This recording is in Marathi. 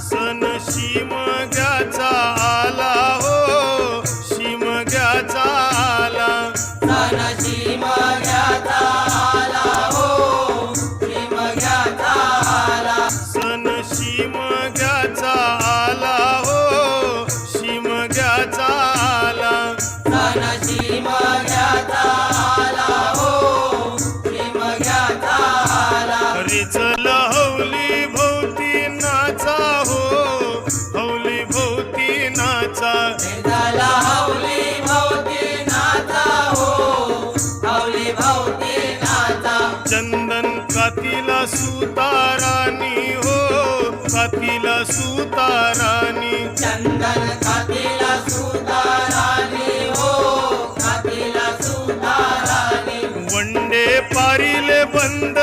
सण शिमग्याचा आला हो, शिमग्याचा आला. सण शिमग्याचा आला हो, शिमग्याचा आला. सण शिमग्याचा आला हो, शिमग्याचा आला. सण शिमग्याचा आला हो, शिमग्याचा आला. रिचल हौली भोवती नाचा हो, हौली भोवती नाचा. झाला हौली भोवती नाचा हो, हौली भोवती नाचा. चंदन कातीला सुतारानी हो, कातीला सुतारानी. चंदन कातीला सुतारानी हो, कातीला सुतारानी. वंडे पारिले बंद